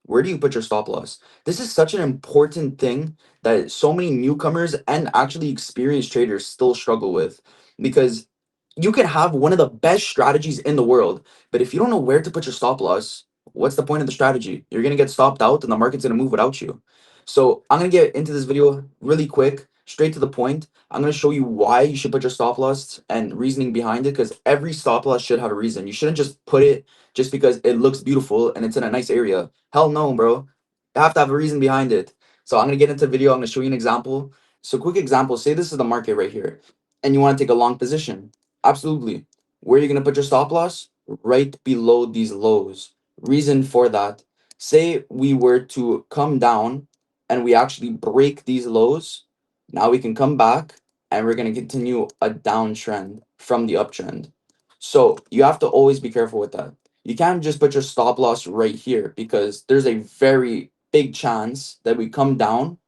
where do you put your stop loss? This is such an important thing that so many newcomers and actually experienced traders still struggle with, because you can have one of the best strategies in the world, but if you don't know where to put your stop loss, what's the point of the strategy? You're going to get stopped out and the market's going to move without you. So I'm going to get into this video really quick, straight to the point. I'm going to show you why you should put your stop loss and reasoning behind it, because every stop loss should have a reason. You shouldn't just put it just because it looks beautiful and it's in a nice area. Hell no, bro. You have to have a reason behind it. So I'm going to get into the video. I'm going to show you an example. So quick example, say this is the market right here and you want to take a long position. Absolutely. Where are you going to put your stop loss? Right below these lows. Reason for that, say we were to come down and we actually break these lows. Now we can come back and we're going to continue a downtrend from the uptrend. So you have to always be careful with that. You can't just put your stop loss right here, because there's a very big chance that we come down,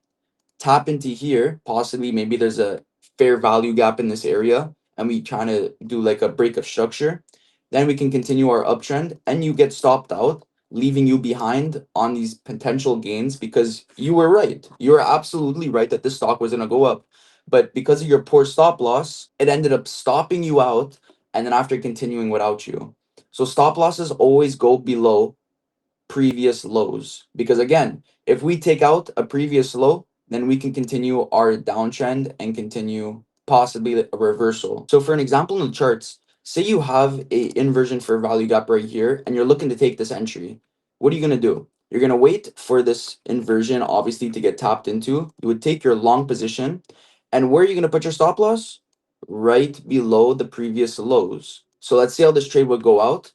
tap into here, possibly maybe there's a fair value gap in this area and we trying to do like a break of structure. Then we can continue our uptrend and you get stopped out, leaving you behind on these potential gains, because you were right. You were absolutely right that this stock was going to go up. But because of your poor stop loss, it ended up stopping you out and then after continuing without you. So stop losses always go below previous lows, because again, if we take out a previous low, then we can continue our downtrend and continue possibly a reversal. So for an example in the charts, say you have a inversion for value gap right here and you're looking to take this entry. What are you going to do? You're going to wait for this inversion obviously to get tapped into. You would take your long position, and where are you going to put your stop loss? Right below the previous lows. So let's see how this trade would go out.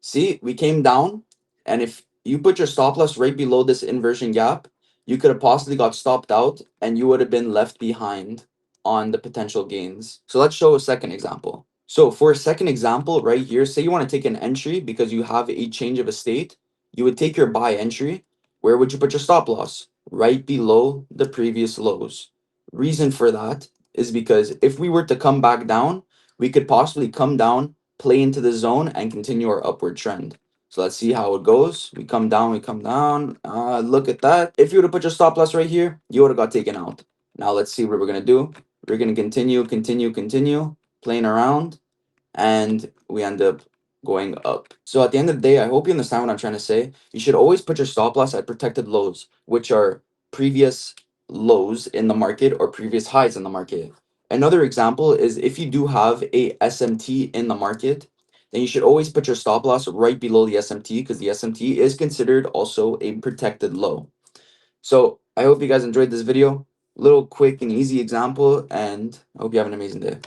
See, we came down, and if you put your stop loss right below this inversion gap, you could have possibly got stopped out and you would have been left behind on the potential gains. So let's show a second example. So for a second example right here, say you want to take an entry because you have a change of a state, you would take your buy entry. Where would you put your stop loss? Right below the previous lows. Reason for that is because if we were to come back down, we could possibly come down, play into the zone, and continue our upward trend. So let's see how it goes. We come down, we come down. Look at that. If you would have put your stop loss right here, you would have got taken out. Now let's see what we're gonna do. We're gonna continue playing around, and we end up going up. So at the end of the day, I hope you understand what I'm trying to say. You should always put your stop loss at protected lows, which are previous lows in the market or previous highs in the market. Another example is if you do have a SMT in the market, then you should always put your stop loss right below the SMT, because the SMT is considered also a protected low. So I hope you guys enjoyed this video. Little quick and easy example, and I hope you have an amazing day.